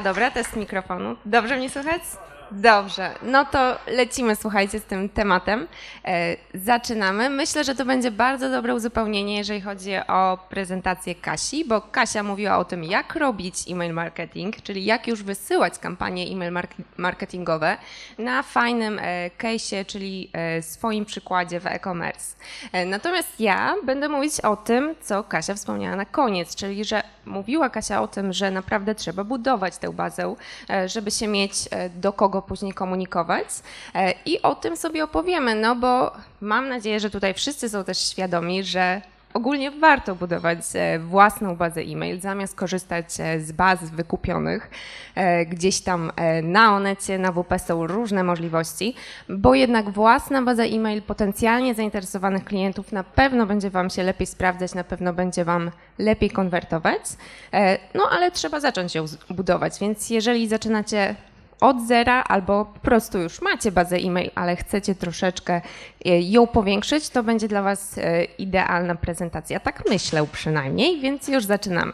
Dobra, test mikrofonu. Dobrze mnie słychać? Dobrze, no to lecimy, słuchajcie, z tym tematem. Zaczynamy. Myślę, że to będzie bardzo dobre uzupełnienie, jeżeli chodzi o prezentację Kasi, bo Kasia mówiła o tym, jak robić e-mail marketing, czyli jak już wysyłać kampanie e-mail marketingowe na fajnym case'ie, czyli swoim przykładzie w e-commerce. Natomiast ja będę mówić o tym, co Kasia wspomniała na koniec, czyli że mówiła Kasia o tym, że naprawdę trzeba budować tę bazę, żeby się mieć do kogo później komunikować i o tym sobie opowiemy, no bo mam nadzieję, że tutaj wszyscy są też świadomi, że ogólnie warto budować własną bazę e-mail, zamiast korzystać z baz wykupionych. Gdzieś tam na Onecie, na WP są różne możliwości, bo jednak własna baza e-mail potencjalnie zainteresowanych klientów na pewno będzie Wam się lepiej sprawdzać, na pewno będzie Wam lepiej konwertować, no ale trzeba zacząć ją budować, więc jeżeli zaczynacie od zera albo po prostu już macie bazę e-mail, ale chcecie troszeczkę ją powiększyć, to będzie dla Was idealna prezentacja. Tak myślę przynajmniej, więc już zaczynamy.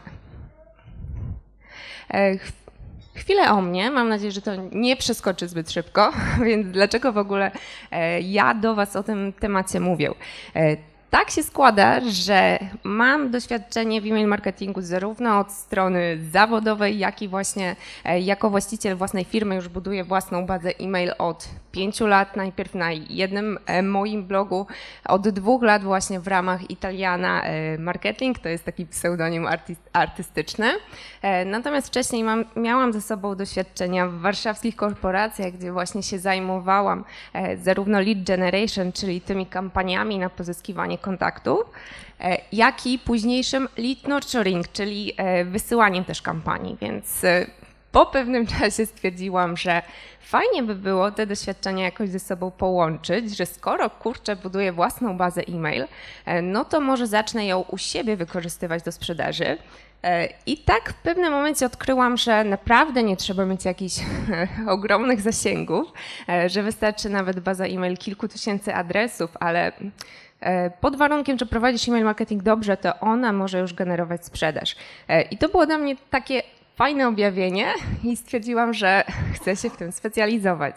Chwilę o mnie, mam nadzieję, że to nie przeskoczy zbyt szybko, więc dlaczego w ogóle ja do Was o tym temacie mówię? Tak się składa, że mam doświadczenie w e-mail marketingu zarówno od strony zawodowej, jak i właśnie jako właściciel własnej firmy już buduję własną bazę e-mail od 5 lat, najpierw na jednym moim blogu, od 2 lat właśnie w ramach Italiana Marketing, to jest taki pseudonim artystyczny. Natomiast wcześniej miałam ze sobą doświadczenia w warszawskich korporacjach, gdzie właśnie się zajmowałam zarówno lead generation, czyli tymi kampaniami na pozyskiwanie kontaktów, jak i późniejszym lead nurturing, czyli wysyłaniem też kampanii, więc po pewnym czasie stwierdziłam, że fajnie by było te doświadczenia jakoś ze sobą połączyć, że skoro kurczę buduję własną bazę e-mail, no to może zacznę ją u siebie wykorzystywać do sprzedaży. I tak w pewnym momencie odkryłam, że naprawdę nie trzeba mieć jakichś ogromnych zasięgów, że wystarczy nawet baza e-mail kilku tysięcy adresów, ale pod warunkiem, że prowadzisz e-mail marketing dobrze, to ona może już generować sprzedaż. I to było dla mnie takie fajne objawienie i stwierdziłam, że chcę się w tym specjalizować.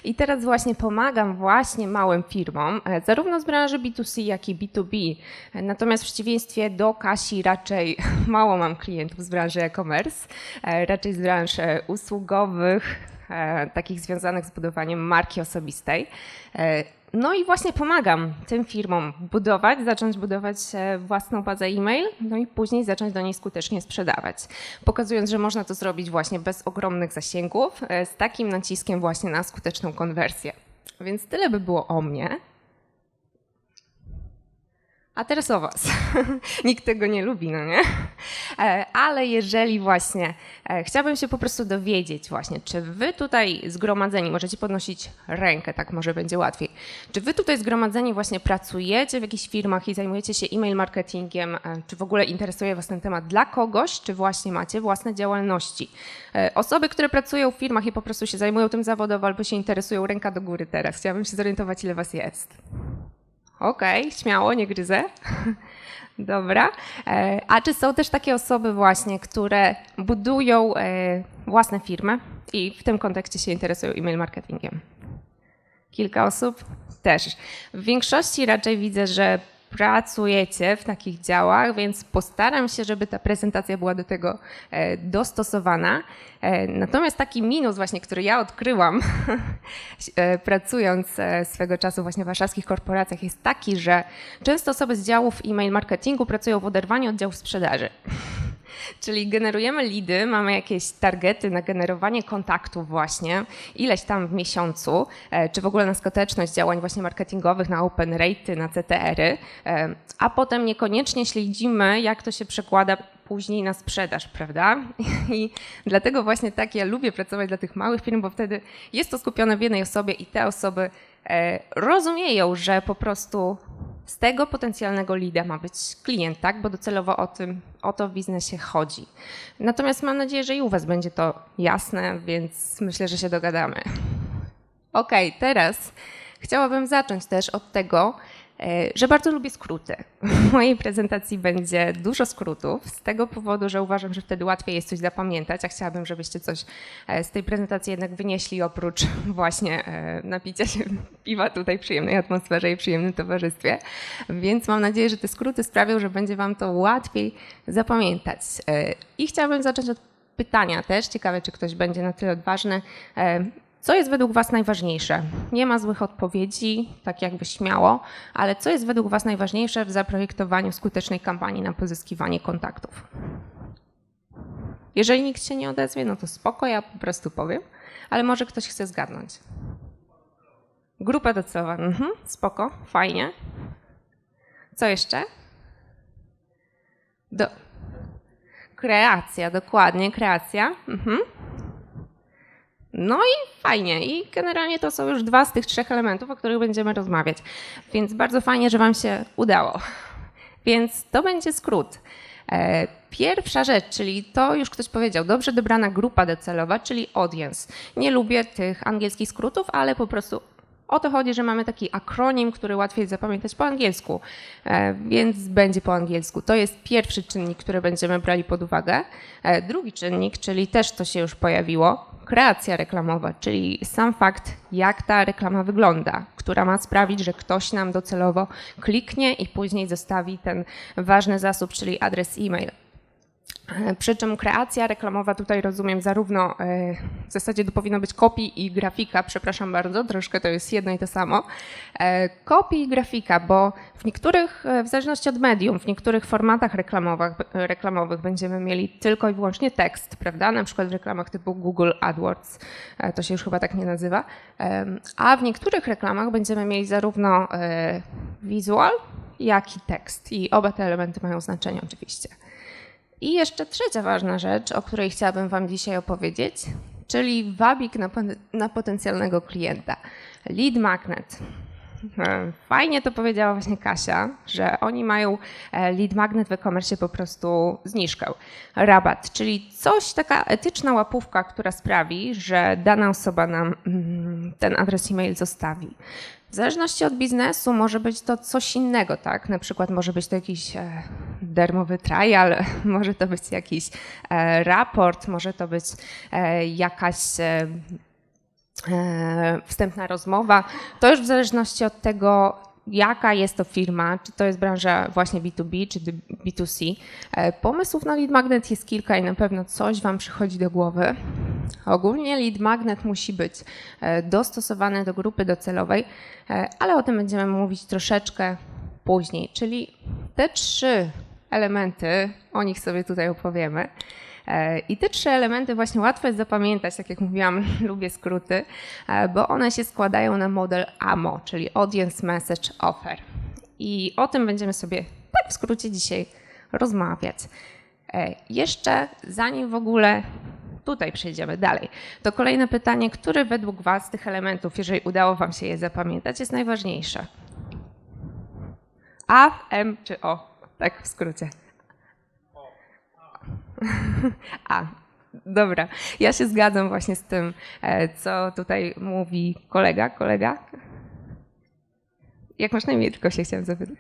I teraz właśnie pomagam właśnie małym firmom, zarówno z branży B2C, jak i B2B. Natomiast w przeciwieństwie do Kasi raczej mało mam klientów z branży e-commerce, raczej z branż usługowych, takich związanych z budowaniem marki osobistej. No i właśnie pomagam tym firmom zacząć budować własną bazę e-mail, no i później zacząć do niej skutecznie sprzedawać, pokazując, że można to zrobić właśnie bez ogromnych zasięgów, z takim naciskiem właśnie na skuteczną konwersję. Więc tyle by było o mnie. A teraz o Was. Nikt tego nie lubi, no nie? Ale jeżeli właśnie chciałabym się po prostu dowiedzieć właśnie, czy Wy tutaj zgromadzeni, możecie podnosić rękę, tak może będzie łatwiej, czy Wy tutaj zgromadzeni właśnie pracujecie w jakichś firmach i zajmujecie się e-mail marketingiem, czy w ogóle interesuje Was ten temat dla kogoś, czy właśnie macie własne działalności? Osoby, które pracują w firmach i po prostu się zajmują tym zawodowo albo się interesują, ręka do góry teraz. Chciałabym się zorientować, ile Was jest. Okej, śmiało, nie gryzę. Dobra. A czy są też takie osoby właśnie, które budują własne firmy i w tym kontekście się interesują e-mail marketingiem? Kilka osób? Też. W większości raczej widzę, że pracujecie w takich działach, więc postaram się, żeby ta prezentacja była do tego dostosowana. Natomiast taki minus właśnie, który ja odkryłam pracując swego czasu właśnie w warszawskich korporacjach jest taki, że często osoby z działów e-mail marketingu pracują w oderwaniu od działów sprzedaży. Czyli generujemy leady, mamy jakieś targety na generowanie kontaktów właśnie, ileś tam w miesiącu, czy w ogóle na skuteczność działań właśnie marketingowych, na open rate'y, na CTR-y, a potem niekoniecznie śledzimy, jak to się przekłada później na sprzedaż, prawda? I dlatego właśnie tak ja lubię pracować dla tych małych firm, bo wtedy jest to skupione w jednej osobie i te osoby rozumieją, że po prostu z tego potencjalnego leada ma być klient, tak? Bo docelowo o to w biznesie chodzi. Natomiast mam nadzieję, że i u Was będzie to jasne, więc myślę, że się dogadamy. Okej, teraz chciałabym zacząć też od tego, że bardzo lubię skróty. W mojej prezentacji będzie dużo skrótów z tego powodu, że uważam, że wtedy łatwiej jest coś zapamiętać, a chciałabym, żebyście coś z tej prezentacji jednak wynieśli oprócz właśnie napicia się piwa tutaj w przyjemnej atmosferze i przyjemnym towarzystwie. Więc mam nadzieję, że te skróty sprawią, że będzie wam to łatwiej zapamiętać. I chciałabym zacząć od pytania też. Ciekawe, czy ktoś będzie na tyle odważny. Co jest według was najważniejsze? Nie ma złych odpowiedzi, tak jakby śmiało, ale co jest według was najważniejsze w zaprojektowaniu skutecznej kampanii na pozyskiwanie kontaktów? Jeżeli nikt się nie odezwie, no to spoko, ja po prostu powiem, ale może ktoś chce zgadnąć. Grupa docelowa, spoko, fajnie. Co jeszcze? Kreacja, dokładnie, kreacja. No i fajnie. I generalnie to są już 2 z tych 3 elementów, o których będziemy rozmawiać. Więc bardzo fajnie, że wam się udało. Więc to będzie skrót. Pierwsza rzecz, czyli to już ktoś powiedział, dobrze dobrana grupa docelowa, czyli audience. Nie lubię tych angielskich skrótów, ale po prostu o to chodzi, że mamy taki akronim, który łatwiej zapamiętać po angielsku, więc będzie po angielsku. To jest pierwszy czynnik, który będziemy brali pod uwagę. Drugi czynnik, czyli też to się już pojawiło, kreacja reklamowa, czyli sam fakt, jak ta reklama wygląda, która ma sprawić, że ktoś nam docelowo kliknie i później zostawi ten ważny zasób, czyli adres e-mail. Przy czym kreacja reklamowa tutaj rozumiem zarówno, w zasadzie to powinno być copy i grafika, przepraszam bardzo, troszkę to jest jedno i to samo. Copy i grafika, bo w niektórych, w zależności od medium, w niektórych formatach reklamowych będziemy mieli tylko i wyłącznie tekst, prawda? Na przykład w reklamach typu Google AdWords, to się już chyba tak nie nazywa, a w niektórych reklamach będziemy mieli zarówno wizual, jak i tekst i oba te elementy mają znaczenie oczywiście. I jeszcze trzecia ważna rzecz, o której chciałabym wam dzisiaj opowiedzieć, czyli wabik na potencjalnego klienta. Lead magnet. Fajnie to powiedziała właśnie Kasia, że oni mają lead magnet w e-commerce po prostu zniżkę, rabat, czyli coś, taka etyczna łapówka, która sprawi, że dana osoba nam ten adres e-mail zostawi. W zależności od biznesu może być to coś innego, tak? Na przykład może być to jakiś darmowy trial, może to być jakiś raport, może to być jakaś wstępna rozmowa. To już w zależności od tego, jaka jest to firma, czy to jest branża właśnie B2B, czy B2C. Pomysłów na lead magnet jest kilka i na pewno coś wam przychodzi do głowy. Ogólnie lead magnet musi być dostosowany do grupy docelowej, ale o tym będziemy mówić troszeczkę później, czyli te 3 elementy, o nich sobie tutaj opowiemy. I te 3 elementy właśnie łatwo jest zapamiętać, tak jak mówiłam, lubię skróty, bo one się składają na model AMO, czyli Audience Message Offer. I o tym będziemy sobie tak w skrócie dzisiaj rozmawiać. Jeszcze zanim w ogóle tutaj przejdziemy dalej, to kolejne pytanie, które według was z tych elementów, jeżeli udało wam się je zapamiętać, jest najważniejsze? A, M czy O? Tak w skrócie. A, dobra. Ja się zgadzam właśnie z tym, co tutaj mówi kolega. Jak masz na imię, tylko się chciałam zapytać.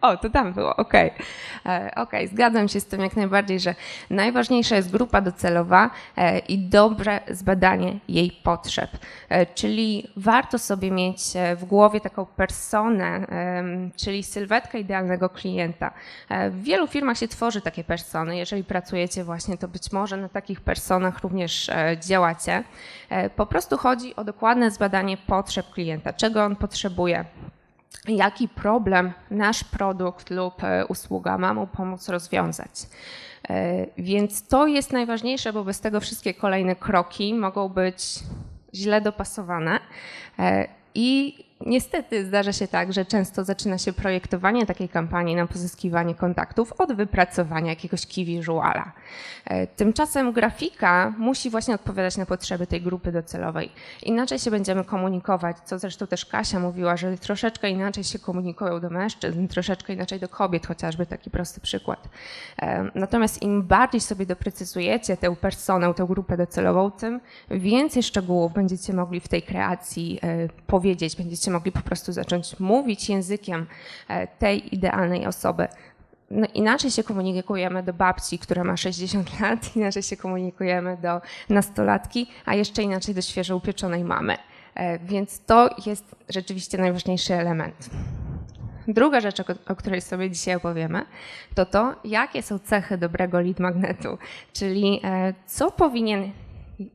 O, to tam było, okej. Okej, zgadzam się z tym jak najbardziej, że najważniejsza jest grupa docelowa i dobre zbadanie jej potrzeb. Czyli warto sobie mieć w głowie taką personę, czyli sylwetkę idealnego klienta. W wielu firmach się tworzy takie persony. Jeżeli pracujecie właśnie, to być może na takich personach również działacie. Po prostu chodzi o dokładne zbadanie potrzeb klienta, czego on potrzebuje. Jaki problem nasz produkt lub usługa ma mu pomóc rozwiązać. Więc to jest najważniejsze, bo bez tego wszystkie kolejne kroki mogą być źle dopasowane. I niestety zdarza się tak, że często zaczyna się projektowanie takiej kampanii na pozyskiwanie kontaktów od wypracowania jakiegoś key visuala. Tymczasem grafika musi właśnie odpowiadać na potrzeby tej grupy docelowej. Inaczej się będziemy komunikować, co zresztą też Kasia mówiła, że troszeczkę inaczej się komunikują do mężczyzn, troszeczkę inaczej do kobiet, chociażby taki prosty przykład. Natomiast im bardziej sobie doprecyzujecie tę personę, tę grupę docelową, tym więcej szczegółów będziecie mogli w tej kreacji powiedzieć, będziecie żebyście mogli po prostu zacząć mówić językiem tej idealnej osoby. No, inaczej się komunikujemy do babci, która ma 60 lat, inaczej się komunikujemy do nastolatki, a jeszcze inaczej do świeżo upieczonej mamy. Więc to jest rzeczywiście najważniejszy element. Druga rzecz, o której sobie dzisiaj opowiemy, to jakie są cechy dobrego lead magnetu, czyli co powinien,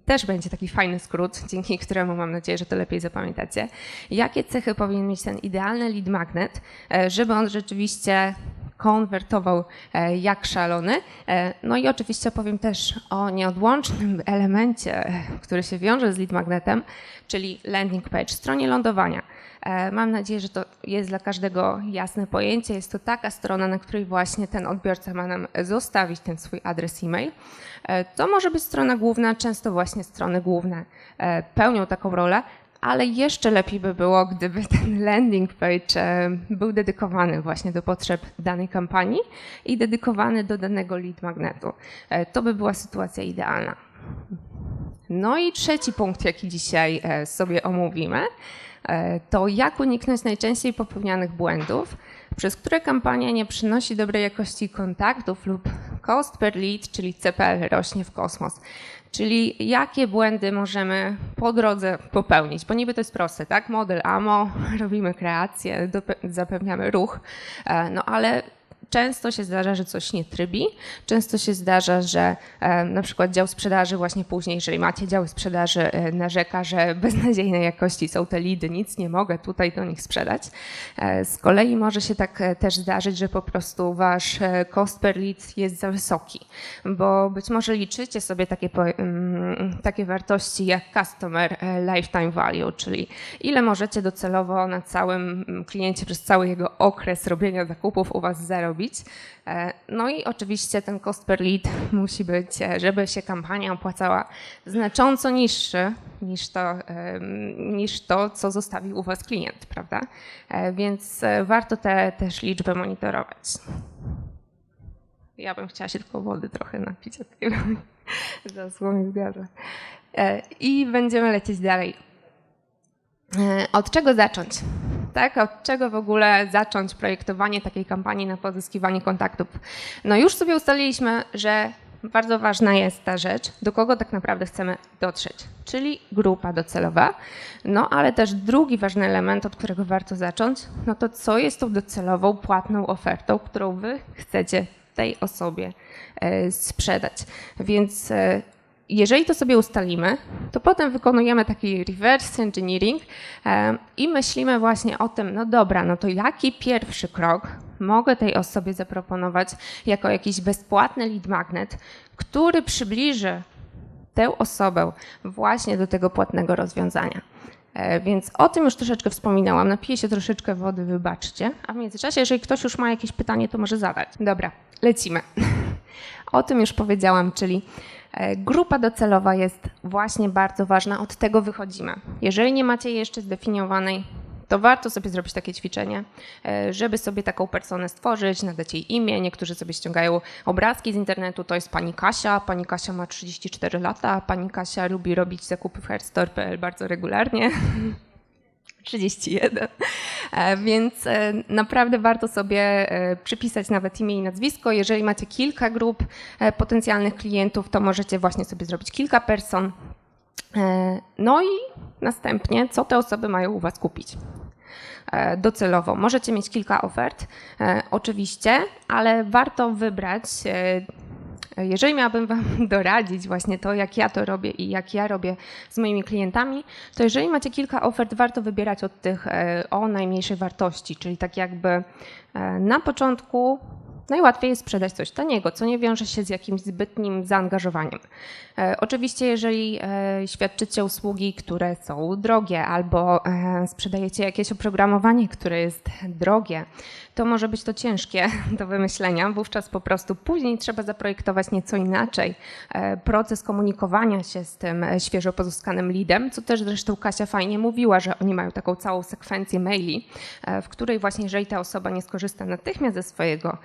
też będzie taki fajny skrót, dzięki któremu mam nadzieję, że to lepiej zapamiętacie, jakie cechy powinien mieć ten idealny lead magnet, żeby on rzeczywiście konwertował jak szalony. No i oczywiście opowiem też o nieodłącznym elemencie, który się wiąże z lead magnetem, czyli landing page, stronie lądowania. Mam nadzieję, że to jest dla każdego jasne pojęcie. Jest to taka strona, na której właśnie ten odbiorca ma nam zostawić ten swój adres e-mail. To może być strona główna, często właśnie strony główne pełnią taką rolę, ale jeszcze lepiej by było, gdyby ten landing page był dedykowany właśnie do potrzeb danej kampanii i dedykowany do danego lead magnetu. To by była sytuacja idealna. No i trzeci punkt, jaki dzisiaj sobie omówimy, to jak uniknąć najczęściej popełnianych błędów, przez które kampania nie przynosi dobrej jakości kontaktów lub cost per lead, czyli CPL, rośnie w kosmos. Czyli jakie błędy możemy po drodze popełnić, bo niby to jest proste, tak? Model AMO, robimy kreację, zapewniamy ruch, no ale często się zdarza, że coś nie trybi, często się zdarza, że na przykład dział sprzedaży właśnie później, jeżeli macie dział sprzedaży, narzeka, że beznadziejnej jakości są te lidy, nic nie mogę tutaj do nich sprzedać. Z kolei może się tak też zdarzyć, że po prostu wasz cost per lead jest za wysoki, bo być może liczycie sobie takie wartości jak customer lifetime value, czyli ile możecie docelowo na całym kliencie przez cały jego okres robienia zakupów u was zarobić. No i oczywiście ten cost per lead musi być, żeby się kampania opłacała, znacząco niższy niż to, co zostawił u was klient, prawda? Więc warto te też liczby monitorować. Ja bym chciała się tylko wody trochę napić od tego. Zasło mi w gardle. I będziemy lecieć dalej. Od czego zacząć? Tak, od czego w ogóle zacząć projektowanie takiej kampanii na pozyskiwanie kontaktów? No już sobie ustaliliśmy, że bardzo ważna jest ta rzecz, do kogo tak naprawdę chcemy dotrzeć, czyli grupa docelowa. No ale też drugi ważny element, od którego warto zacząć, no to co jest tą docelową, płatną ofertą, którą wy chcecie tej osobie sprzedać. Więc jeżeli to sobie ustalimy, to potem wykonujemy taki reverse engineering i myślimy właśnie o tym, no dobra, no to jaki pierwszy krok mogę tej osobie zaproponować jako jakiś bezpłatny lead magnet, który przybliży tę osobę właśnie do tego płatnego rozwiązania. Więc o tym już troszeczkę wspominałam. Napiję się troszeczkę wody, wybaczcie. A w międzyczasie, jeżeli ktoś już ma jakieś pytanie, to może zadać. Dobra, lecimy. O tym już powiedziałam, czyli grupa docelowa jest właśnie bardzo ważna, od tego wychodzimy. Jeżeli nie macie jej jeszcze zdefiniowanej, to warto sobie zrobić takie ćwiczenie, żeby sobie taką personę stworzyć, nadać jej imię. Niektórzy sobie ściągają obrazki z internetu, to jest pani Kasia. Pani Kasia ma 34 lata, pani Kasia lubi robić zakupy w herstore.pl bardzo regularnie. 31. Więc naprawdę warto sobie przypisać nawet imię i nazwisko. Jeżeli macie kilka grup potencjalnych klientów, to możecie właśnie sobie zrobić kilka person. No i następnie, co te osoby mają u was kupić? Docelowo. Możecie mieć kilka ofert, oczywiście, ale warto wybrać, jeżeli miałabym wam doradzić właśnie to, jak ja to robię i jak ja robię z moimi klientami, to jeżeli macie kilka ofert, warto wybierać od tych o najmniejszej wartości, czyli tak jakby na początku najłatwiej jest sprzedać coś taniego, co nie wiąże się z jakimś zbytnim zaangażowaniem. Oczywiście, jeżeli świadczycie usługi, które są drogie albo sprzedajecie jakieś oprogramowanie, które jest drogie, to może być to ciężkie do wymyślenia. Wówczas po prostu później trzeba zaprojektować nieco inaczej proces komunikowania się z tym świeżo pozyskanym leadem, co też zresztą Kasia fajnie mówiła, że oni mają taką całą sekwencję maili, w której właśnie jeżeli ta osoba nie skorzysta natychmiast ze swojego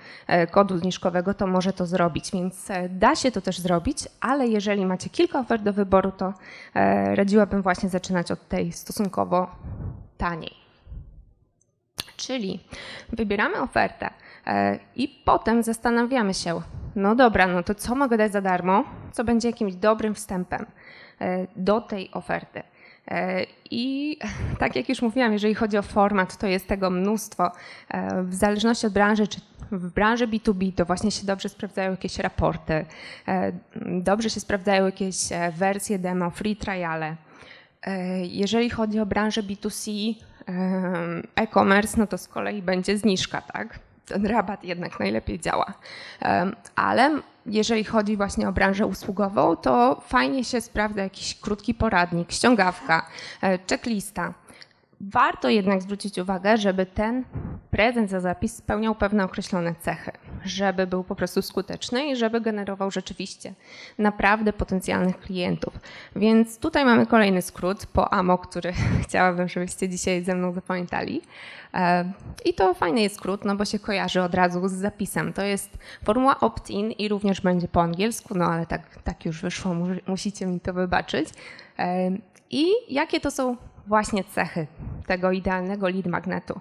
kodu zniżkowego, to może to zrobić, więc da się to też zrobić, ale jeżeli macie kilka ofert do wyboru, to radziłabym właśnie zaczynać od tej stosunkowo taniej. Czyli wybieramy ofertę i potem zastanawiamy się, no dobra, no to co mogę dać za darmo, co będzie jakimś dobrym wstępem do tej oferty. I tak jak już mówiłam, jeżeli chodzi o format, to jest tego mnóstwo. W zależności od branży, czy w branży B2B to właśnie się dobrze sprawdzają jakieś raporty, dobrze się sprawdzają jakieś wersje demo, free triale. Jeżeli chodzi o branżę B2C, e-commerce, no to z kolei będzie zniżka, tak? Ten rabat jednak najlepiej działa. Ale jeżeli chodzi właśnie o branżę usługową, to fajnie się sprawdza jakiś krótki poradnik, ściągawka, checklista. Warto jednak zwrócić uwagę, żeby ten prezent za zapis spełniał pewne określone cechy, żeby był po prostu skuteczny i żeby generował rzeczywiście naprawdę potencjalnych klientów. Więc tutaj mamy kolejny skrót po AMO, który chciałabym, żebyście dzisiaj ze mną zapamiętali. I to fajny jest skrót, no bo się kojarzy od razu z zapisem. To jest formuła opt-in i również będzie po angielsku, no ale tak już wyszło, musicie mi to wybaczyć. I jakie to są właśnie cechy tego idealnego lead magnetu?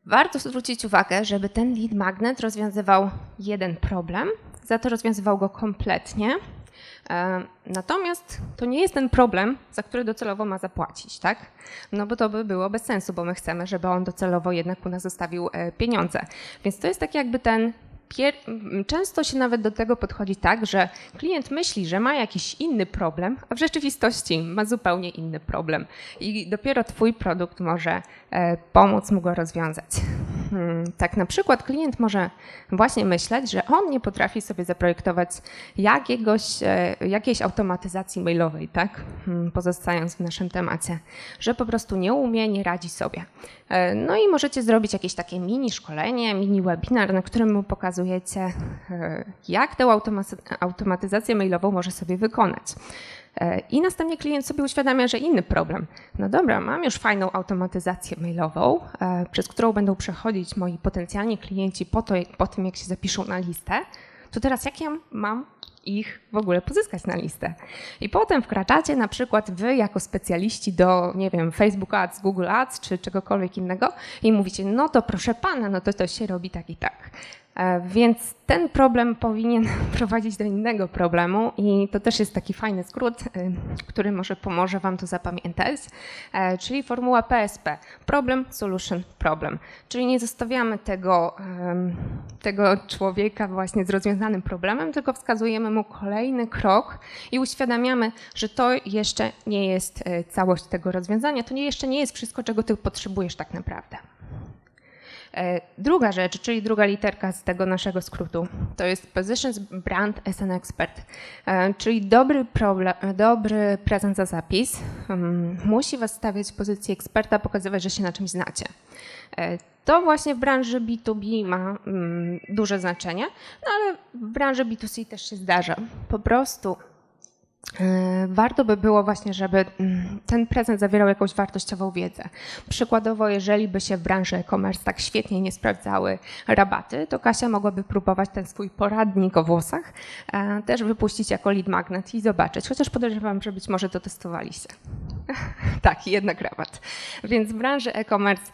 Warto zwrócić uwagę, żeby ten lead magnet rozwiązywał jeden problem, za to rozwiązywał go kompletnie. Natomiast to nie jest ten problem, za który docelowo ma zapłacić, tak? No bo to by było bez sensu, bo my chcemy, żeby on docelowo jednak u nas zostawił pieniądze. Więc to jest tak jakby ten często się nawet do tego podchodzi tak, że klient myśli, że ma jakiś inny problem, a w rzeczywistości ma zupełnie inny problem. I dopiero twój produkt może pomóc mu go rozwiązać. Tak na przykład klient może właśnie myśleć, że on nie potrafi sobie zaprojektować jakiejś automatyzacji mailowej, tak? Pozostając w naszym temacie, że po prostu nie umie, nie radzi sobie. No i możecie zrobić jakieś takie mini szkolenie, mini webinar, na którym mu pokazujecie, jak tę automatyzację mailową może sobie wykonać. I następnie klient sobie uświadamia, że inny problem. No dobra, mam już fajną automatyzację mailową, przez którą będą przechodzić moi potencjalni klienci po tym, jak się zapiszą na listę, to teraz jak ja mam ich w ogóle pozyskać na listę? I potem wkraczacie na przykład wy jako specjaliści do, nie wiem, Facebook Ads, Google Ads czy czegokolwiek innego i mówicie, no to proszę pana, no to się robi tak i tak. Więc ten problem powinien prowadzić do innego problemu i to też jest taki fajny skrót, który może pomoże wam to zapamiętać, czyli formuła PSP. Problem, solution, problem. Czyli nie zostawiamy tego człowieka właśnie z rozwiązanym problemem, tylko wskazujemy mu kolejny krok i uświadamiamy, że to jeszcze nie jest całość tego rozwiązania, to jeszcze nie jest wszystko, czego ty potrzebujesz tak naprawdę. Druga rzecz, czyli druga literka z tego naszego skrótu, to jest Positions Brand as an Expert, czyli dobry prezent za zapis musi was stawiać w pozycji eksperta, pokazywać, że się na czymś znacie. To właśnie w branży B2B ma duże znaczenie, no ale w branży B2C też się zdarza. Po prostu warto by było właśnie, żeby ten prezent zawierał jakąś wartościową wiedzę. Przykładowo, jeżeli by się w branży e-commerce tak świetnie nie sprawdzały rabaty, to Kasia mogłaby próbować ten swój poradnik o włosach też wypuścić jako lead magnet i zobaczyć, chociaż podejrzewam, że być może to testowaliście. Tak, jednak rabat. Więc w branży e-commerce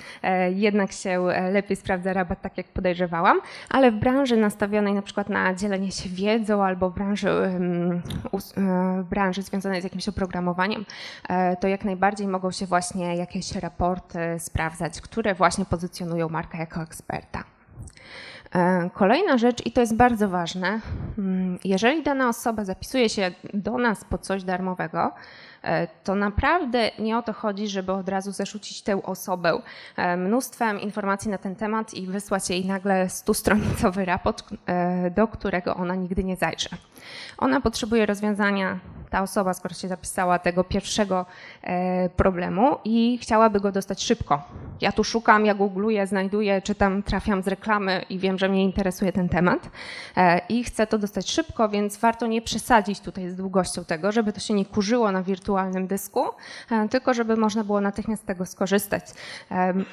jednak się lepiej sprawdza rabat, tak jak podejrzewałam, ale w branży nastawionej na przykład na dzielenie się wiedzą albo w branży związanej z jakimś oprogramowaniem, to jak najbardziej mogą się właśnie jakieś raporty sprawdzać, które właśnie pozycjonują markę jako eksperta. Kolejna rzecz, i to jest bardzo ważne, jeżeli dana osoba zapisuje się do nas po coś darmowego, to naprawdę nie o to chodzi, żeby od razu zarzucić tę osobę mnóstwem informacji na ten temat i wysłać jej nagle 100-stronicowy raport, do którego ona nigdy nie zajrzy. Ona potrzebuje rozwiązania, ta osoba, skoro się zapisała, tego pierwszego problemu i chciałaby go dostać szybko. Ja tu szukam, ja googluję, znajduję, czytam, trafiam z reklamy i wiem, że mnie interesuje ten temat i chcę to dostać szybko, więc warto nie przesadzić tutaj z długością tego, żeby to się nie kurzyło na wirtualnym dysku, tylko żeby można było natychmiast z tego skorzystać.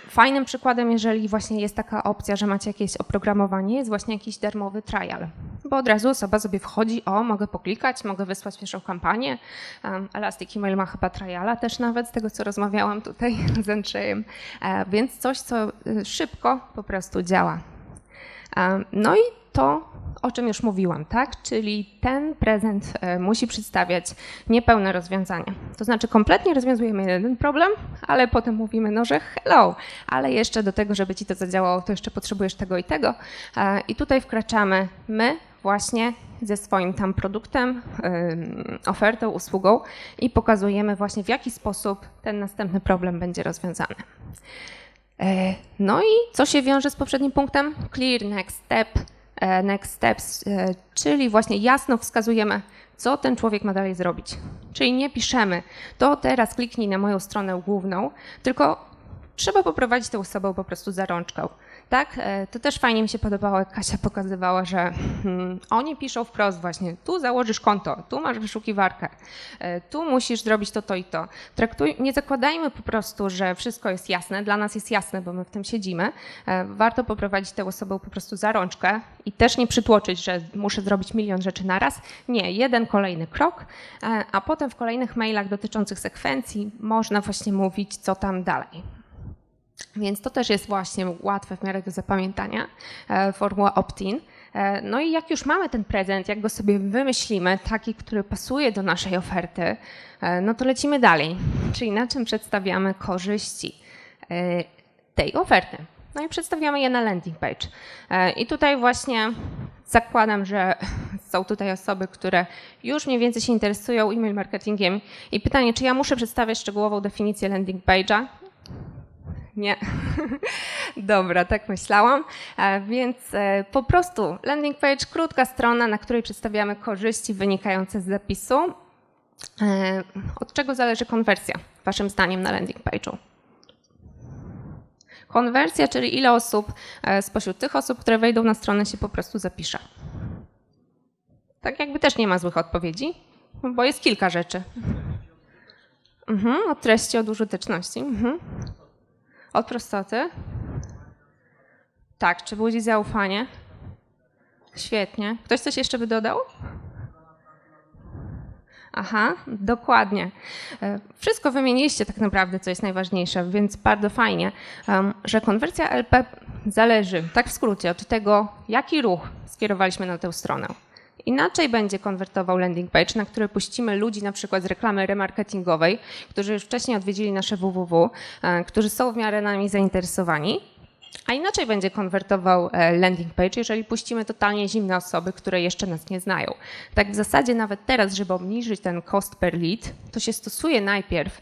Fajnym przykładem, jeżeli właśnie jest taka opcja, że macie jakieś oprogramowanie, jest właśnie jakiś darmowy trial, bo od razu osoba sobie wchodzi, mogę poklikać, mogę wysłać pierwszą kampanię, kampanię. Elastic Email ma chyba triala też nawet, z tego co rozmawiałam tutaj z Andrzejem, więc coś, co szybko po prostu działa. No i to, o czym już mówiłam, tak? Czyli ten prezent musi przedstawiać niepełne rozwiązania. To znaczy kompletnie rozwiązujemy jeden problem, ale potem mówimy, no że hello, ale jeszcze do tego, żeby ci to zadziałało, to jeszcze potrzebujesz tego i tego. I tutaj wkraczamy my właśnie ze swoim tam produktem, ofertą, usługą i pokazujemy właśnie, w jaki sposób ten następny problem będzie rozwiązany. No i co się wiąże z poprzednim punktem? Clear next steps, czyli właśnie jasno wskazujemy, co ten człowiek ma dalej zrobić. Czyli nie piszemy, to teraz kliknij na moją stronę główną, tylko trzeba poprowadzić tę osobę po prostu za rączką. Tak? To też fajnie mi się podobało, jak Kasia pokazywała, że oni piszą wprost właśnie, tu założysz konto, tu masz wyszukiwarkę, tu musisz zrobić to i to. Nie zakładajmy po prostu, że wszystko jest jasne, dla nas jest jasne, bo my w tym siedzimy. Warto poprowadzić tę osobę po prostu za rączkę i też nie przytłoczyć, że muszę zrobić milion rzeczy naraz. Nie, jeden kolejny krok, a potem w kolejnych mailach dotyczących sekwencji można właśnie mówić, co tam dalej. Więc to też jest właśnie łatwe w miarę do zapamiętania, formuła opt-in. No i jak już mamy ten prezent, jak go sobie wymyślimy, taki, który pasuje do naszej oferty, no to lecimy dalej. Czyli na czym przedstawiamy korzyści tej oferty. No i przedstawiamy je na landing page. I tutaj właśnie zakładam, że są tutaj osoby, które już mniej więcej się interesują e-mail marketingiem i pytanie, czy ja muszę przedstawiać szczegółową definicję landing page'a? Nie. Dobra, tak myślałam. Więc po prostu landing page, krótka strona, na której przedstawiamy korzyści wynikające z zapisu. Od czego zależy konwersja, waszym zdaniem, na landing page'u? Konwersja, czyli ile osób spośród tych osób, które wejdą na stronę, się po prostu zapisze. Tak jakby też nie ma złych odpowiedzi, bo jest kilka rzeczy. Od treści, od użyteczności. Od prostoty. Tak, czy budzi zaufanie? Świetnie. Ktoś coś jeszcze by dodał? Aha, dokładnie. Wszystko wymieniliście tak naprawdę, co jest najważniejsze, więc bardzo fajnie, że konwersja LP zależy, tak w skrócie, od tego, jaki ruch skierowaliśmy na tę stronę. Inaczej będzie konwertował landing page, na który puścimy ludzi na przykład z reklamy remarketingowej, którzy już wcześniej odwiedzili nasze www, którzy są w miarę nami zainteresowani. A inaczej będzie konwertował landing page, jeżeli puścimy totalnie zimne osoby, które jeszcze nas nie znają. Tak w zasadzie nawet teraz, żeby obniżyć ten cost per lead, to się stosuje najpierw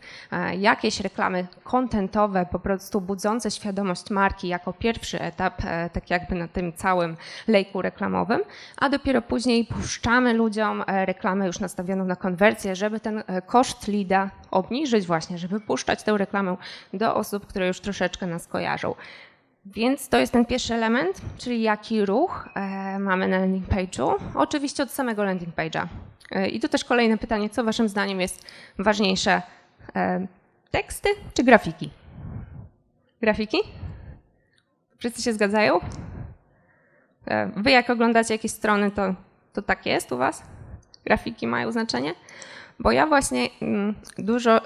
jakieś reklamy contentowe, po prostu budzące świadomość marki jako pierwszy etap, tak jakby na tym całym lejku reklamowym, a dopiero później puszczamy ludziom reklamę już nastawioną na konwersję, żeby ten koszt leada obniżyć właśnie, żeby puszczać tę reklamę do osób, które już troszeczkę nas kojarzą. Więc to jest ten pierwszy element, czyli jaki ruch mamy na landing page'u. Oczywiście od samego landing page'a. I tu też kolejne pytanie, co waszym zdaniem jest ważniejsze? Teksty czy grafiki? Grafiki? Wszyscy się zgadzają? Wy jak oglądacie jakieś strony, to tak jest u was? Grafiki mają znaczenie? Bo ja właśnie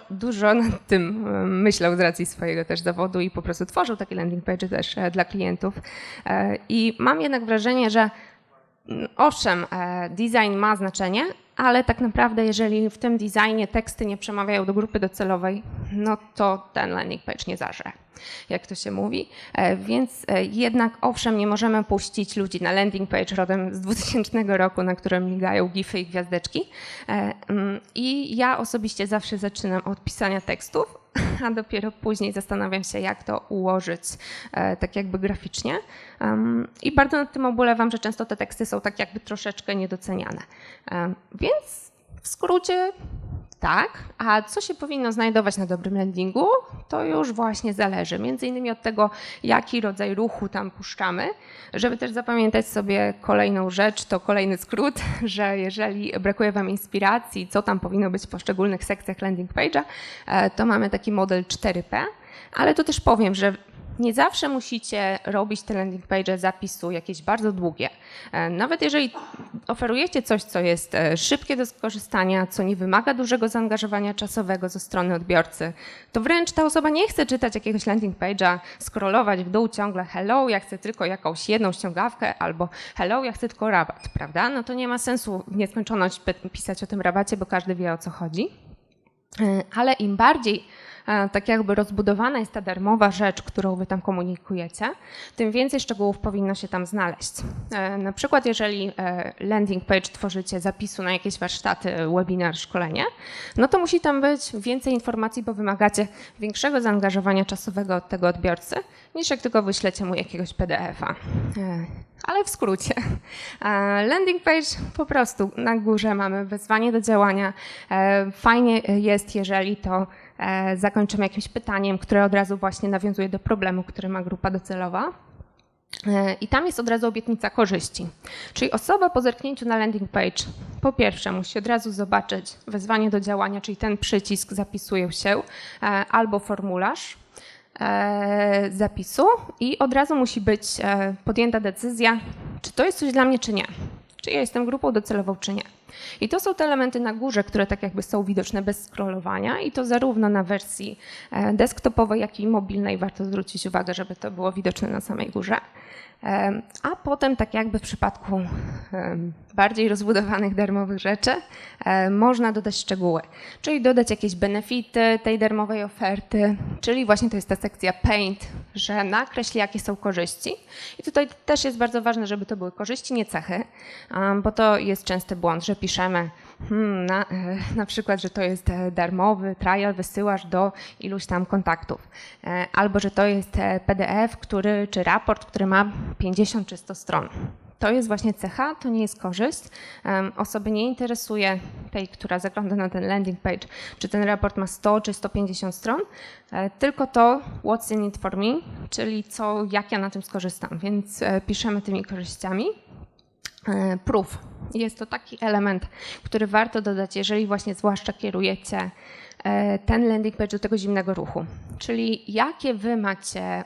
dużo nad tym myślę z racji swojego też zawodu i po prostu tworzył takie landing page też dla klientów. I mam jednak wrażenie, że owszem, design ma znaczenie, ale tak naprawdę jeżeli w tym designie teksty nie przemawiają do grupy docelowej, no to ten landing page nie zażre, jak to się mówi. Więc jednak owszem, nie możemy puścić ludzi na landing page rodem z 2000 roku, na którym migają gify i gwiazdeczki. I ja osobiście zawsze zaczynam od pisania tekstów, a dopiero później zastanawiam się, jak to ułożyć tak jakby graficznie. I bardzo nad tym ubolewam, że często te teksty są tak jakby troszeczkę niedoceniane. Więc w skrócie tak, a co się powinno znajdować na dobrym landingu, to już właśnie zależy. Między innymi od tego, jaki rodzaj ruchu tam puszczamy, żeby też zapamiętać sobie kolejną rzecz, to kolejny skrót, że jeżeli brakuje wam inspiracji, co tam powinno być w poszczególnych sekcjach landing page'a, to mamy taki model 4P, ale tu też powiem, że Nie zawsze musicie robić te landing page zapisu jakieś bardzo długie. Nawet jeżeli oferujecie coś, co jest szybkie do skorzystania, co nie wymaga dużego zaangażowania czasowego ze strony odbiorcy, to wręcz ta osoba nie chce czytać jakiegoś landing page'a, scrollować w dół ciągle hello, ja chcę tylko jakąś jedną ściągawkę albo hello, ja chcę tylko rabat, prawda? No to nie ma sensu w nieskończoność pisać o tym rabacie, bo każdy wie, o co chodzi. Ale im bardziej tak jakby rozbudowana jest ta darmowa rzecz, którą wy tam komunikujecie, tym więcej szczegółów powinno się tam znaleźć. Na przykład jeżeli landing page tworzycie zapisu na jakieś warsztaty, webinar, szkolenie, no to musi tam być więcej informacji, bo wymagacie większego zaangażowania czasowego od tego odbiorcy, niż jak tylko wyślecie mu jakiegoś PDF-a. Ale w skrócie, landing page po prostu na górze mamy wezwanie do działania. Fajnie jest, jeżeli to zakończymy jakimś pytaniem, które od razu właśnie nawiązuje do problemu, który ma grupa docelowa. I tam jest od razu obietnica korzyści. Czyli osoba po zerknięciu na landing page po pierwsze musi od razu zobaczyć wezwanie do działania, czyli ten przycisk zapisuję się albo formularz zapisu i od razu musi być podjęta decyzja, czy to jest coś dla mnie, czy nie. Czy ja jestem grupą docelową, czy nie. I to są te elementy na górze, które tak jakby są widoczne bez scrollowania i to zarówno na wersji desktopowej, jak i mobilnej warto zwrócić uwagę, żeby to było widoczne na samej górze. A potem tak jakby w przypadku bardziej rozbudowanych darmowych rzeczy można dodać szczegóły, czyli dodać jakieś benefity tej darmowej oferty, czyli właśnie to jest ta sekcja Paint, że nakreśli jakie są korzyści. I tutaj też jest bardzo ważne, żeby to były korzyści, nie cechy, bo to jest częsty błąd, że piszemy na przykład, że to jest darmowy trial, wysyłasz do iluś tam kontaktów, albo że to jest PDF, czy raport, który ma 50 czy 100 stron. To jest właśnie cecha, to nie jest korzyść. Osoby nie interesuje tej, która zagląda na ten landing page, czy ten raport ma 100 czy 150 stron, tylko to what's in it for me, czyli jak ja na tym skorzystam, więc piszemy tymi korzyściami. Proof. Jest to taki element, który warto dodać, jeżeli właśnie zwłaszcza kierujecie ten landing page do tego zimnego ruchu. Czyli jakie wy macie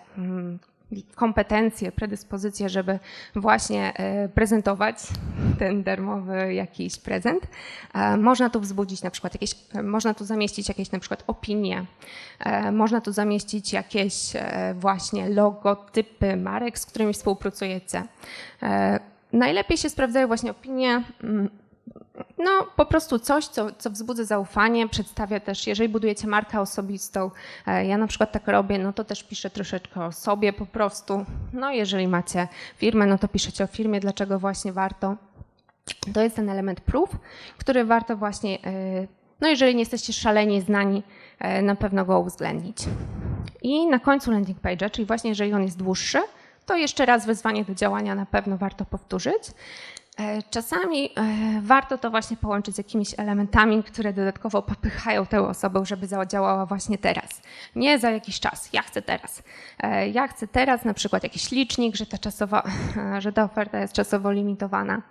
kompetencje, predyspozycje, żeby właśnie prezentować ten darmowy jakiś prezent. Można tu wzbudzić na przykład można tu zamieścić jakieś na przykład opinie, można tu zamieścić jakieś właśnie logotypy marek, z którymi współpracujecie. Najlepiej się sprawdzają właśnie opinie, no po prostu coś, co wzbudza zaufanie, przedstawia też, jeżeli budujecie markę osobistą, ja na przykład tak robię, no to też piszę troszeczkę o sobie po prostu, no jeżeli macie firmę, no to piszecie o firmie, dlaczego właśnie warto. To jest ten element proof, który warto właśnie, no jeżeli nie jesteście szalenie znani, na pewno go uwzględnić. I na końcu landing page'a, czyli właśnie jeżeli on jest dłuższy, to jeszcze raz wezwanie do działania na pewno warto powtórzyć. Czasami warto to właśnie połączyć z jakimiś elementami, które dodatkowo popychają tę osobę, żeby zadziałała właśnie teraz. Nie za jakiś czas, ja chcę teraz. Ja chcę teraz, na przykład jakiś licznik, że ta oferta jest czasowo limitowana.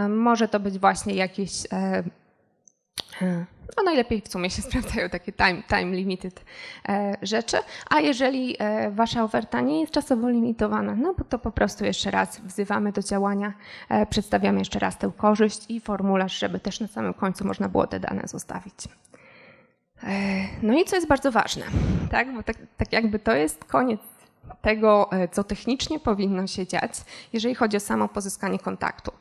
Może to być właśnie jakieś no najlepiej w sumie się sprawdzają takie time limited rzeczy, a jeżeli wasza oferta nie jest czasowo limitowana, no to po prostu jeszcze raz wzywamy do działania, przedstawiamy jeszcze raz tę korzyść i formularz, żeby też na samym końcu można było te dane zostawić. No i co jest bardzo ważne, tak? Bo tak jakby to jest koniec tego, co technicznie powinno się dziać, jeżeli chodzi o samo pozyskanie kontaktu.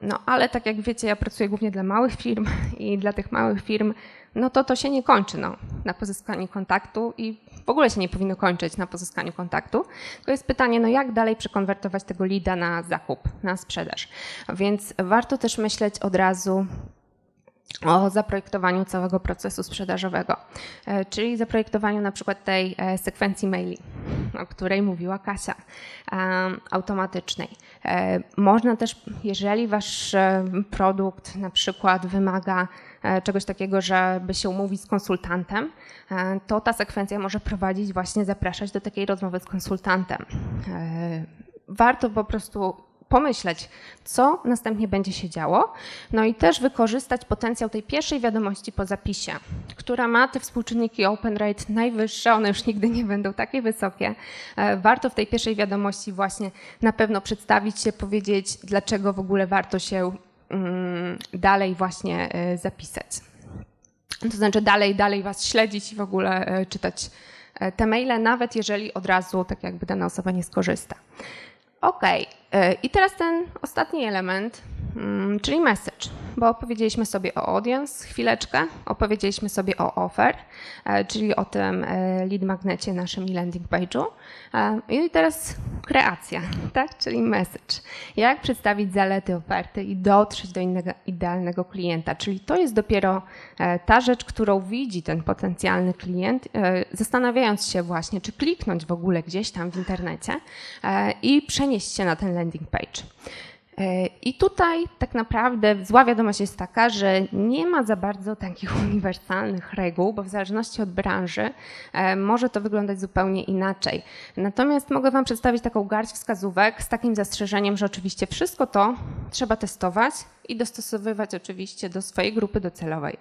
No ale tak jak wiecie, ja pracuję głównie dla małych firm i dla tych małych firm, no to się nie kończy na pozyskaniu kontaktu i w ogóle się nie powinno kończyć na pozyskaniu kontaktu. To jest pytanie, no jak dalej przekonwertować tego leada na zakup, na sprzedaż. Więc warto też myśleć od razu o zaprojektowaniu całego procesu sprzedażowego, czyli zaprojektowaniu na przykład tej sekwencji maili, o której mówiła Kasia, automatycznej. Można też, jeżeli wasz produkt na przykład wymaga czegoś takiego, żeby się umówić z konsultantem, to ta sekwencja może zapraszać do takiej rozmowy z konsultantem. Warto po prostu pomyśleć, co następnie będzie się działo, no i też wykorzystać potencjał tej pierwszej wiadomości po zapisie, która ma te współczynniki open rate najwyższe, one już nigdy nie będą takie wysokie. Warto w tej pierwszej wiadomości właśnie na pewno przedstawić się, powiedzieć, dlaczego w ogóle warto się dalej właśnie zapisać. To znaczy dalej was śledzić i w ogóle czytać te maile, nawet jeżeli od razu tak jakby dana osoba nie skorzysta. OK, i teraz ten ostatni element, czyli message, bo opowiedzieliśmy sobie o audience chwileczkę, opowiedzieliśmy sobie o offer, czyli o tym lead magnecie naszym i landing page'u. I teraz kreacja, tak? Czyli message. Jak przedstawić zalety oferty i dotrzeć do idealnego klienta, czyli to jest dopiero ta rzecz, którą widzi ten potencjalny klient, zastanawiając się właśnie, czy kliknąć w ogóle gdzieś tam w internecie i przenieść się na ten landing page. I tutaj tak naprawdę zła wiadomość jest taka, że nie ma za bardzo takich uniwersalnych reguł, bo w zależności od branży może to wyglądać zupełnie inaczej. Natomiast mogę Wam przedstawić taką garść wskazówek z takim zastrzeżeniem, że oczywiście wszystko to trzeba testować i dostosowywać oczywiście do swojej grupy docelowej.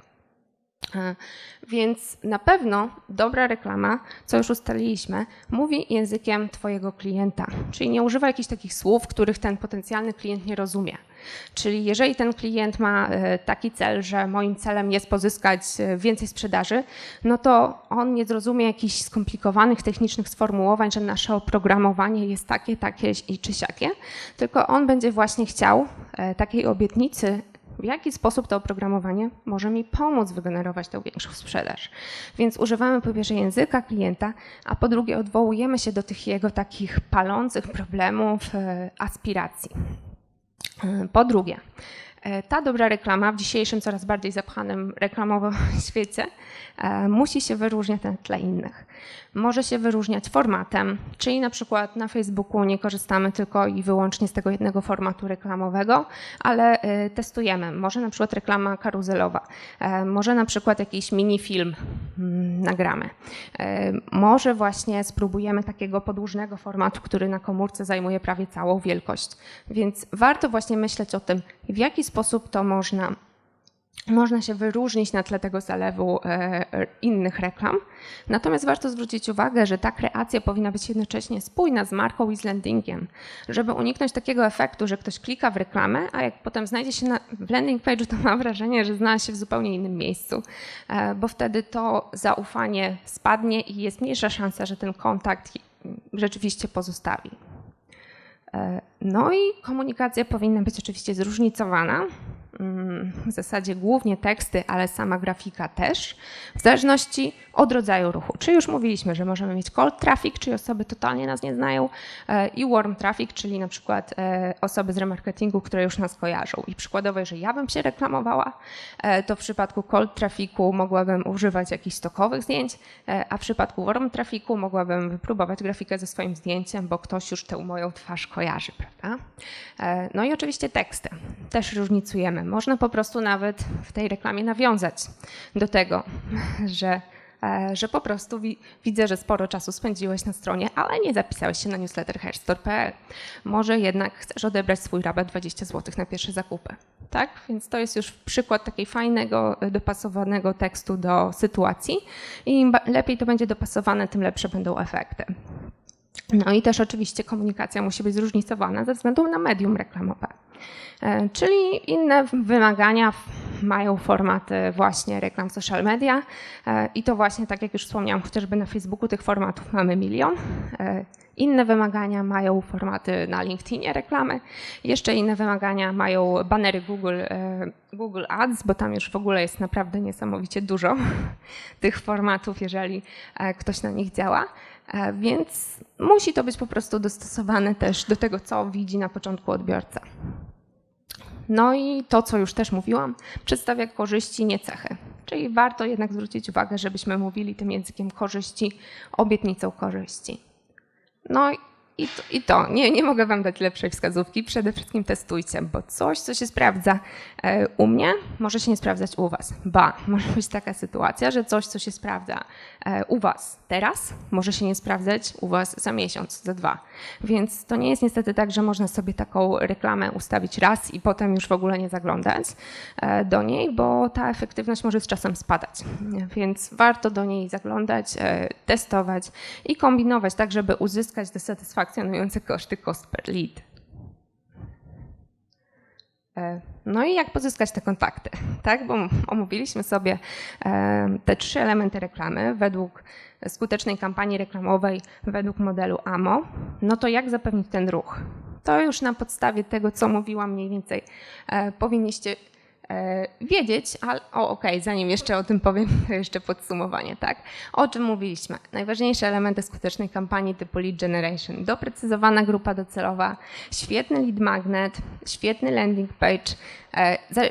Więc na pewno dobra reklama, co już ustaliliśmy, mówi językiem Twojego klienta, czyli nie używa jakichś takich słów, których ten potencjalny klient nie rozumie. Czyli jeżeli ten klient ma taki cel, że moim celem jest pozyskać więcej sprzedaży, no to on nie zrozumie jakichś skomplikowanych technicznych sformułowań, że nasze oprogramowanie jest takie czy siakie, tylko on będzie właśnie chciał takiej obietnicy, w jaki sposób to oprogramowanie może mi pomóc wygenerować tę większą sprzedaż. Więc używamy po pierwsze języka klienta, a po drugie odwołujemy się do tych jego takich palących problemów, aspiracji. Po drugie, ta dobra reklama w dzisiejszym coraz bardziej zapchanym reklamowo świecie musi się wyróżniać na tle innych. Może się wyróżniać formatem, czyli na przykład na Facebooku nie korzystamy tylko i wyłącznie z tego jednego formatu reklamowego, ale testujemy. Może na przykład reklama karuzelowa, może na przykład jakiś minifilm nagramy. Może właśnie spróbujemy takiego podłużnego formatu, który na komórce zajmuje prawie całą wielkość. Więc warto właśnie myśleć o tym, w jaki sposób to można się wyróżnić na tle tego zalewu innych reklam. Natomiast warto zwrócić uwagę, że ta kreacja powinna być jednocześnie spójna z marką i z landingiem, żeby uniknąć takiego efektu, że ktoś klika w reklamę, a jak potem znajdzie się w landing page'u, to ma wrażenie, że znalazł się w zupełnie innym miejscu, bo wtedy to zaufanie spadnie i jest mniejsza szansa, że ten kontakt rzeczywiście pozostawi. No i komunikacja powinna być oczywiście zróżnicowana. W zasadzie głównie teksty, ale sama grafika też, w zależności od rodzaju ruchu. Czyli już mówiliśmy, że możemy mieć cold traffic, czyli osoby totalnie nas nie znają, i warm traffic, czyli na przykład osoby z remarketingu, które już nas kojarzą. I przykładowo, jeżeli ja bym się reklamowała, to w przypadku cold trafficu mogłabym używać jakichś stokowych zdjęć, a w przypadku warm trafficu mogłabym wypróbować grafikę ze swoim zdjęciem, bo ktoś już tę moją twarz kojarzy, prawda? No i oczywiście teksty. Też różnicujemy. Można po prostu nawet w tej reklamie nawiązać do tego, że po prostu widzę, że sporo czasu spędziłeś na stronie, ale nie zapisałeś się na newsletter hairstore.pl. Może jednak chcesz odebrać swój rabat 20 zł na pierwsze zakupy. Tak? Więc to jest już przykład takiego fajnego, dopasowanego tekstu do sytuacji i im lepiej to będzie dopasowane, tym lepsze będą efekty. No i też oczywiście komunikacja musi być zróżnicowana ze względu na medium reklamowe. Czyli inne wymagania mają formaty właśnie reklam social media i to właśnie, tak jak już wspomniałam, chociażby na Facebooku tych formatów mamy 1 000 000. Inne wymagania mają formaty na LinkedInie reklamy. Jeszcze inne wymagania mają banery Google Ads, bo tam już w ogóle jest naprawdę niesamowicie dużo tych formatów, jeżeli ktoś na nich działa. Więc musi to być po prostu dostosowane też do tego, co widzi na początku odbiorca. No i to, co już też mówiłam, przedstawia korzyści, nie cechy. Czyli warto jednak zwrócić uwagę, żebyśmy mówili tym językiem korzyści, obietnicą korzyści. No Nie mogę wam dać lepszej wskazówki. Przede wszystkim testujcie, bo coś, co się sprawdza u mnie, może się nie sprawdzać u was. Może być taka sytuacja, że coś, co się sprawdza u was teraz, może się nie sprawdzać u was za miesiąc, za 2. Więc to nie jest niestety tak, że można sobie taką reklamę ustawić raz i potem już w ogóle nie zaglądać do niej, bo ta efektywność może z czasem spadać. Więc warto do niej zaglądać, testować i kombinować tak, żeby uzyskać te satysfakcjonujące koszty cost per lead. No i jak pozyskać te kontakty, tak? Bo omówiliśmy sobie te 3 elementy reklamy według skutecznej kampanii reklamowej, według modelu AMO. No to jak zapewnić ten ruch? To już na podstawie tego, co mówiłam mniej więcej, powinniście wiedzieć, ale zanim jeszcze o tym powiem, to jeszcze podsumowanie, tak? O czym mówiliśmy? Najważniejsze elementy skutecznej kampanii typu lead generation, doprecyzowana grupa docelowa, świetny lead magnet, świetny landing page,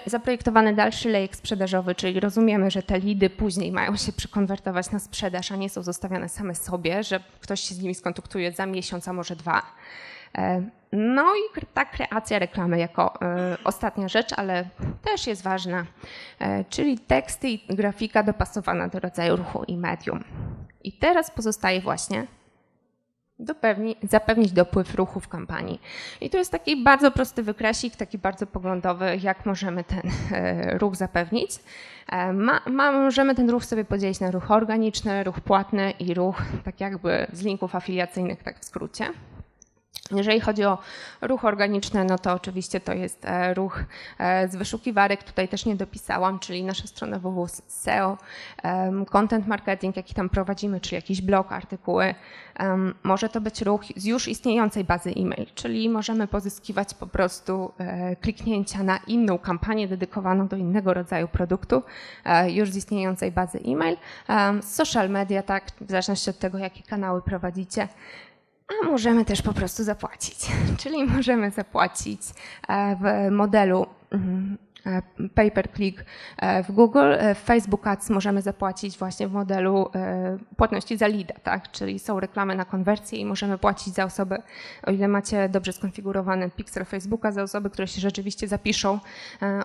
zaprojektowany dalszy lejek sprzedażowy, czyli rozumiemy, że te leady później mają się przekonwertować na sprzedaż, a nie są zostawiane same sobie, że ktoś się z nimi skontaktuje za miesiąc, a może 2. No i ta kreacja reklamy jako ostatnia rzecz, ale też jest ważna, czyli teksty i grafika dopasowana do rodzaju ruchu i medium. I teraz pozostaje właśnie zapewnić dopływ ruchu w kampanii. I to jest taki bardzo prosty wykresik, taki bardzo poglądowy, jak możemy ten ruch zapewnić. Możemy ten ruch sobie podzielić na ruch organiczny, ruch płatny i ruch tak jakby z linków afiliacyjnych, tak w skrócie. Jeżeli chodzi o ruch organiczny, no to oczywiście to jest ruch z wyszukiwarek, tutaj też nie dopisałam, czyli nasza strona www, SEO, content marketing, jaki tam prowadzimy, czy jakiś blog, artykuły. Może to być ruch z już istniejącej bazy e-mail, czyli możemy pozyskiwać po prostu kliknięcia na inną kampanię dedykowaną do innego rodzaju produktu, już z istniejącej bazy e-mail. Social media, tak, w zależności od tego, jakie kanały prowadzicie. A możemy też po prostu zapłacić, czyli możemy zapłacić w modelu pay per click w Google, w Facebook Ads możemy zapłacić właśnie w modelu płatności za leada, tak? Czyli są reklamy na konwersję i możemy płacić za osoby, o ile macie dobrze skonfigurowany pixel Facebooka, za osoby, które się rzeczywiście zapiszą,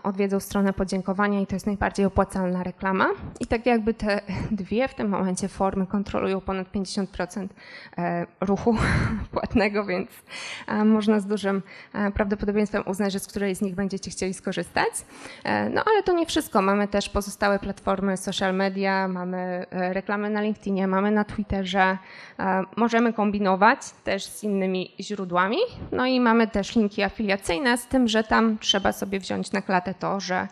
odwiedzą stronę podziękowania i to jest najbardziej opłacalna reklama. I tak jakby te dwie w tym momencie formy kontrolują ponad 50% ruchu płatnego, więc można z dużym prawdopodobieństwem uznać, że z której z nich będziecie chcieli skorzystać. No ale to nie wszystko. Mamy też pozostałe platformy social media, mamy reklamy na LinkedInie, mamy na Twitterze. Możemy kombinować też z innymi źródłami. No i mamy też linki afiliacyjne, z tym, że tam trzeba sobie wziąć na klatę to, że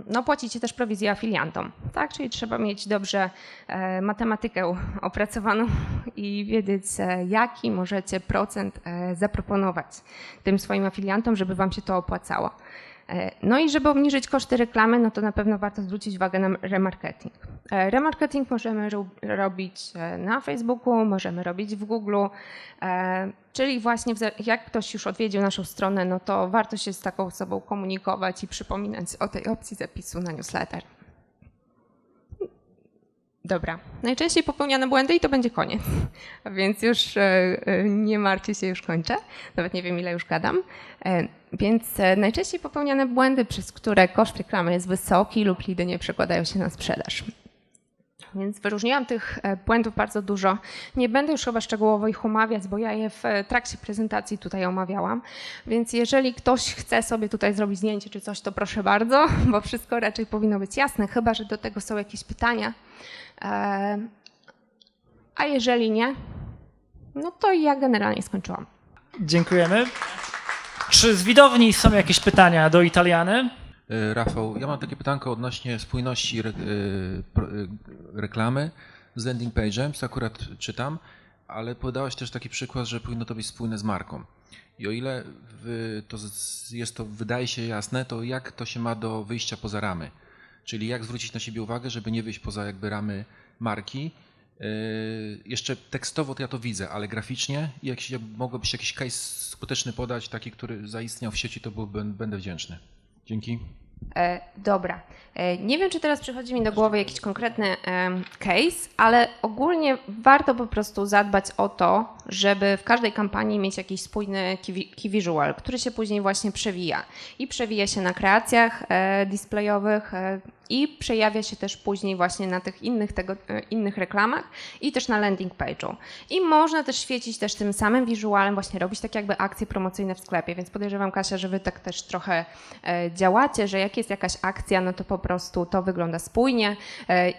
no płacicie też prowizję afiliantom, tak? Czyli trzeba mieć dobrze matematykę opracowaną i wiedzieć, jaki możecie procent zaproponować tym swoim afiliantom, żeby wam się to opłacało. No i żeby obniżyć koszty reklamy, no to na pewno warto zwrócić uwagę na remarketing. Remarketing możemy robić na Facebooku, możemy robić w Google, czyli właśnie jak ktoś już odwiedził naszą stronę, no to warto się z taką osobą komunikować i przypominać o tej opcji zapisu na newsletter. Dobra, najczęściej popełniane błędy i to będzie koniec, więc już nie martwcie się, już kończę, nawet nie wiem ile już gadam. Więc najczęściej popełniane błędy, przez które koszt reklamy jest wysoki lub lidy nie przekładają się na sprzedaż. Więc wyróżniłam tych błędów bardzo dużo. Nie będę już chyba szczegółowo ich omawiać, bo ja je w trakcie prezentacji tutaj omawiałam. Więc jeżeli ktoś chce sobie tutaj zrobić zdjęcie czy coś, to proszę bardzo, bo wszystko raczej powinno być jasne, chyba że do tego są jakieś pytania. A jeżeli nie, no to ja generalnie skończyłam. Dziękujemy. Czy z widowni są jakieś pytania do Italiany? Rafał, ja mam takie pytanko odnośnie spójności reklamy z landing page'em, co akurat czytam, ale podałaś też taki przykład, że powinno to być spójne z marką. I o ile to wydaje się jasne, to jak to się ma do wyjścia poza ramy? Czyli jak zwrócić na siebie uwagę, żeby nie wyjść poza jakby ramy marki. Jeszcze tekstowo to ja to widzę, ale graficznie, jak mogłobyś jakiś case skuteczny podać, taki, który zaistniał w sieci, to będę wdzięczny. Dzięki. Dobra. Nie wiem, czy teraz przychodzi mi do głowy jakiś konkretny case, ale ogólnie warto po prostu zadbać o to, żeby w każdej kampanii mieć jakiś spójny key visual, który się później właśnie przewija. I przewija się na kreacjach displayowych i przejawia się też później właśnie na tych innych reklamach i też na landing page'u. I można też świecić też tym samym wizualem, właśnie robić tak jakby akcje promocyjne w sklepie, więc podejrzewam, Kasia, że wy tak też trochę działacie, że jak jest jakaś akcja, no to po prostu to wygląda spójnie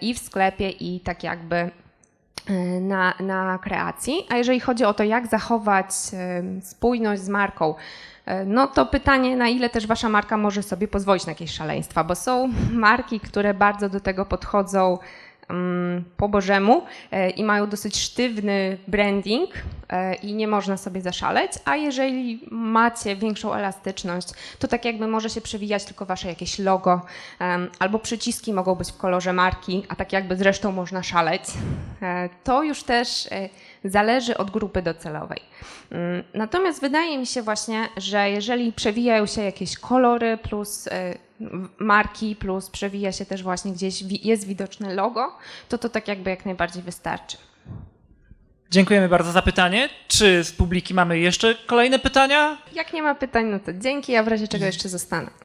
i w sklepie, i tak jakby na kreacji. A jeżeli chodzi o to, jak zachować spójność z marką, no to pytanie, na ile też wasza marka może sobie pozwolić na jakieś szaleństwa, bo są marki, które bardzo do tego podchodzą po bożemu i mają dosyć sztywny branding i nie można sobie zaszaleć, a jeżeli macie większą elastyczność, to tak jakby może się przewijać tylko wasze jakieś logo albo przyciski mogą być w kolorze marki, a tak jakby zresztą można szaleć. To już też zależy od grupy docelowej. Natomiast wydaje mi się właśnie, że jeżeli przewijają się jakieś kolory plus marki, plus przewija się też właśnie gdzieś jest widoczne logo, to tak jakby jak najbardziej wystarczy. Dziękujemy bardzo za pytanie. Czy z publiki mamy jeszcze kolejne pytania? Jak nie ma pytań, no to dzięki, a w razie czego jeszcze zostanę.